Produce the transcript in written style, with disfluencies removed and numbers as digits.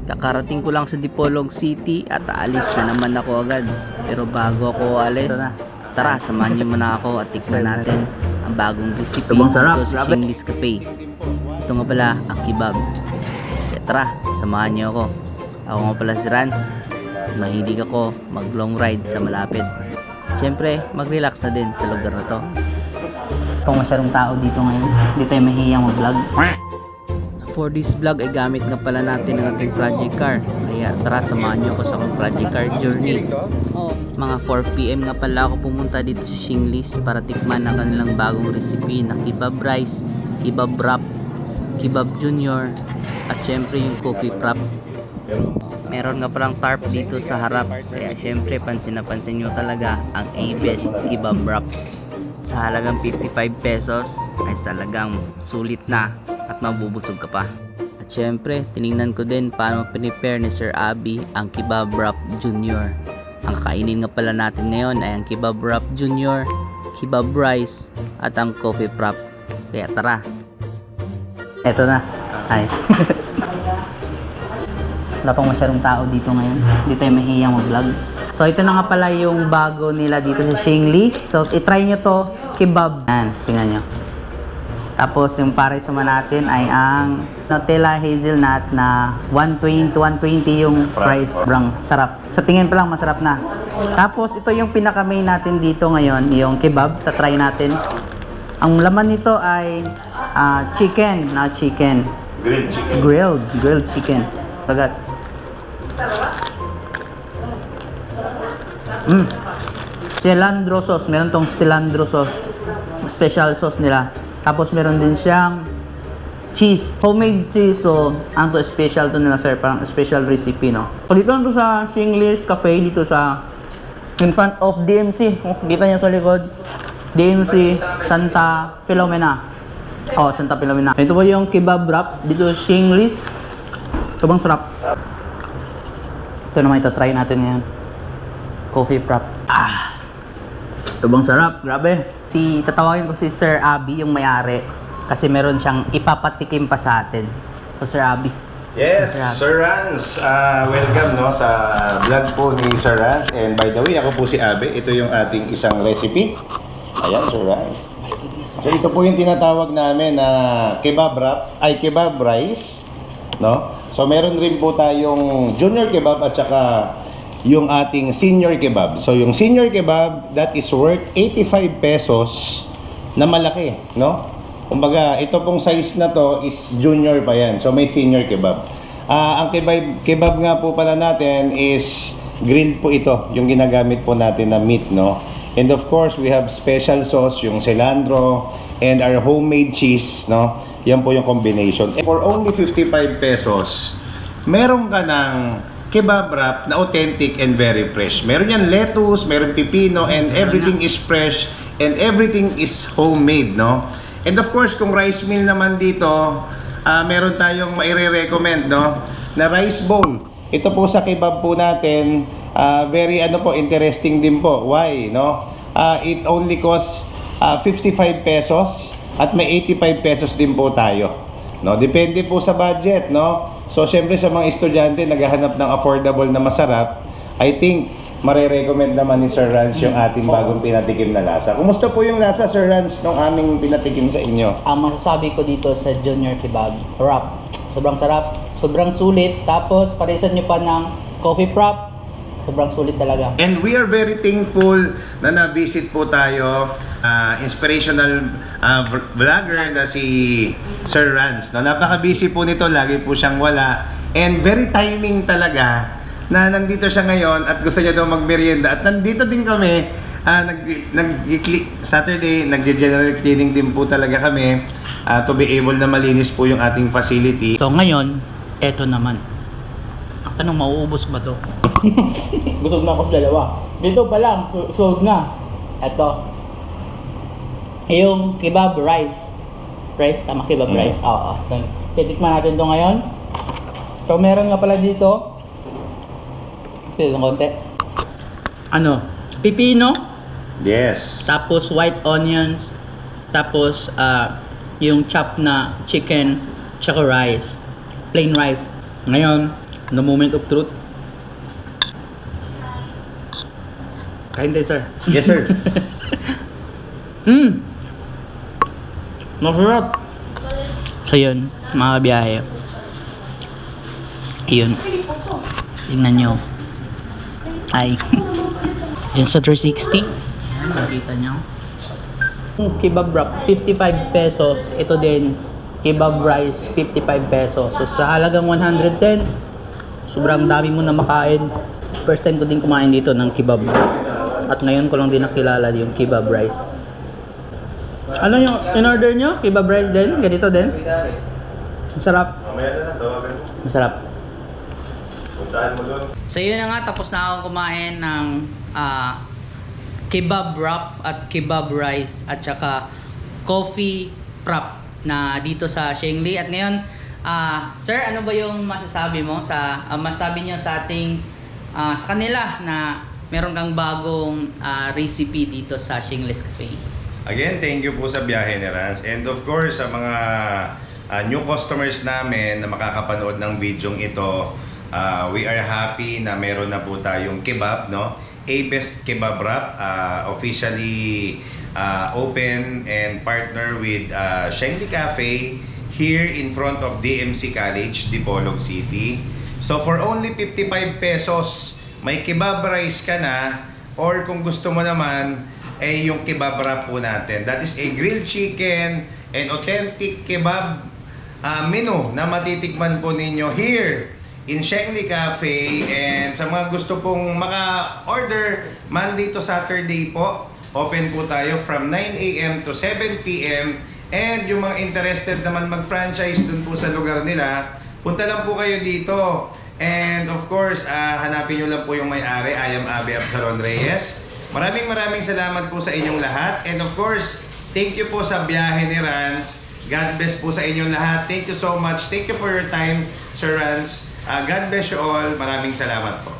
Kakarating ko lang sa Dipolog City at aalis na naman ako agad. Pero bago ako alis, tara samahan niyo muna ako at tikman natin ang bagong recipe dito sa Shingles Cafe. Ito nga pala ang kebab. Kaya tara, samahan niyo ako. Ako nga pala si Rans. Mahilig ako mag long ride sa malapit. Siyempre, mag-relax na din sa lugar na to. Kung masyadong tao dito ngayon, hindi tayo mahihiyang mag-vlog. For this vlog ay gamit nga pala natin ang ating project car. Kaya tara samahan nyo ako sa aking project car journey. Mga 4pm nga pala ako pumunta dito sa Shingles para tikman ang kanilang bagong recipe na kebab rice, kebab wrap, kebab junior, at syempre yung coffee frap. Meron nga palang tarp dito sa harap. Kaya syempre pansin na pansin nyo talaga ang A-best kebab wrap. Sa halagang 55 pesos ay talagang sulit na at mabubusog ka pa. At syempre, tiningnan ko din paano prepare ni Sir Abby ang kebab wrap junior. Ang kakainin nga pala natin ngayon ay ang kebab wrap junior, kebab rice, at ang coffee frap. Kaya tara. Eto na. Hi. Wala pang masyadong tao dito ngayon. Hindi tayo mahihiyang mag-vlog. So ito na nga pala yung bago nila dito sa Shingles. So itry nyo to, kebab. Yan, tingnan nyo. Tapos yung pares naman natin ay ang Nutella hazelnut na 120 yung price. Sobrang sarap. Sa tingin pa lang masarap na. Tapos ito yung pinaka-main natin dito ngayon, yung kebab. Tatry natin. Ang laman nito ay chicken. Grilled chicken. Grilled chicken. Bagat. Cilantro sauce. Meron tong cilantro sauce. Special sauce nila. Tapos meron din siyang cheese. Homemade cheese. So, ang to special to nila sir. Parang special recipe, no? So, dito lang to sa Shingles Cafe. Dito sa in front of DMC. Dito nyo sa likod. DMC Santa Filomena. Santa Filomena. Ito po yung kebab wrap. Dito sa Shingles. Sobrang sarap. Ito naman ito-try natin ngayon. Coffee frap. Sobrang sarap. Grabe. Tatawagin ko si Sir Abby, yung may-ari. Kasi meron siyang ipapatikim pa sa atin. So, Sir Abby. Yes, Sir Rans. Welcome no sa vlog po ni Sir Rans. And by the way, ako po si Abe. Ito yung ating isang recipe. Ayan, Sir Rans. So, ito po yung tinatawag namin na kebab wrap, ay kebab rice. No? So, meron rin po tayong junior kebab at saka yung ating senior kebab. So, yung senior kebab, that is worth 85 pesos na malaki, no? Kumbaga, ito pong size na to is junior pa yan. So, may senior kebab. Ang kebab nga po pala natin is grilled po ito, yung ginagamit po natin na meat, no? And of course, we have special sauce, yung cilantro, and our homemade cheese, no? Yan po yung combination. For only 55 pesos, meron ka ng kebab wrap na authentic and very fresh. Meron yan lettuce, meron pipino, and everything is fresh and everything is homemade, no? And of course, kung rice meal naman dito, meron tayong maire-recommend, no? Na rice bowl. Ito po sa kebab po natin, very interesting din po. Why, no? It only costs 55 pesos at may 85 pesos din po tayo. No, depende po sa budget, no? So, syempre sa mga estudyante naghahanap ng affordable na masarap, I think mare-recommend naman ni Sir Rans yung ating bagong pinatikim na lasa. Kumusta po yung lasa, Sir Rans, nung aming pinatikim sa inyo? Ang masasabi ko dito sa Junior Kebab Wrap, sobrang sarap, sobrang sulit. Tapos, parisan nyo pa ng coffee frap. Sobrang sulit talaga. And we are very thankful na na-visit po tayo, inspirational vlogger na si Sir Rans. No, napaka-busy po nito, lagi po siyang wala. And very timing talaga na nandito siya ngayon at gusto niya daw magmerienda. At nandito din kami, Saturday, nag-general cleaning din po talaga kami to be able na malinis po yung ating facility. So ngayon, eto naman. Anong mauubos ba to? Busog na ako sa dalawa. Dito pa lang, sold na. Eto. Yung kebab rice. Tama, kebab rice. Oo. Titikman natin to ngayon. So meron nga pala dito. Ito ng konti. Pipino. Yes. Tapos white onions. Tapos yung chop na chicken. Tsaka rice. Plain rice. Ngayon, The moment of truth. Kain tayo, sir. Yes, sir. Masarap. So yun, mga biyahe. Yun. Tingnan nyo. Ay. Yun sa 360. Ayan, nakita nyo. Kebab wrap, 55 pesos. Ito din, kebab rice, 55 pesos. So sa halagang 110, sobrang dami mo na makain. First time ko din kumain dito ng kebab. At ngayon ko lang din nakilala yung kebab rice. Ano yung in-order nyo? Kebab rice din? Ganito din? Masarap. Mamaya na, tawagan mo. Masarap. Puntahan mo doon. So yun na nga, tapos na akong kumain ng kebab wrap at kebab rice at saka coffee wrap na dito sa Shengli. At ngayon, sir, ano ba yung masasabi mo sa masasabi niyo sa ating sa kanila na meron kang bagong recipe dito sa Shengli's Cafe? Again, thank you po sa biyahe ni Rans. And of course, sa mga new customers namin na makakapanood ng video ito, we are happy na meron na po tayong kebab, no? A-Best Kebab Wrap, officially open and partner with Shengli Cafe here in front of DMC College, Dipolog City. So for only 55 pesos, may kebab rice ka na, or kung gusto mo naman, yung kebab wrap po natin. That is a grilled chicken and authentic kebab menu na matitikman po ninyo here in Shengli Cafe. And sa mga gusto pong maka-order, Monday to Saturday po, open po tayo from 9 a.m. to 7 p.m. And yung mga interested naman mag-franchise dun po sa lugar nila, punta lang po kayo dito. And of course, hanapin nyo lang po yung may-ari. I am Abby Absalon Reyes. Maraming salamat po sa inyong lahat. And of course, thank you po sa biyahe ni Rans. God bless po sa inyong lahat. Thank you so much. Thank you for your time, Sir Rans. God bless you all. Maraming salamat po.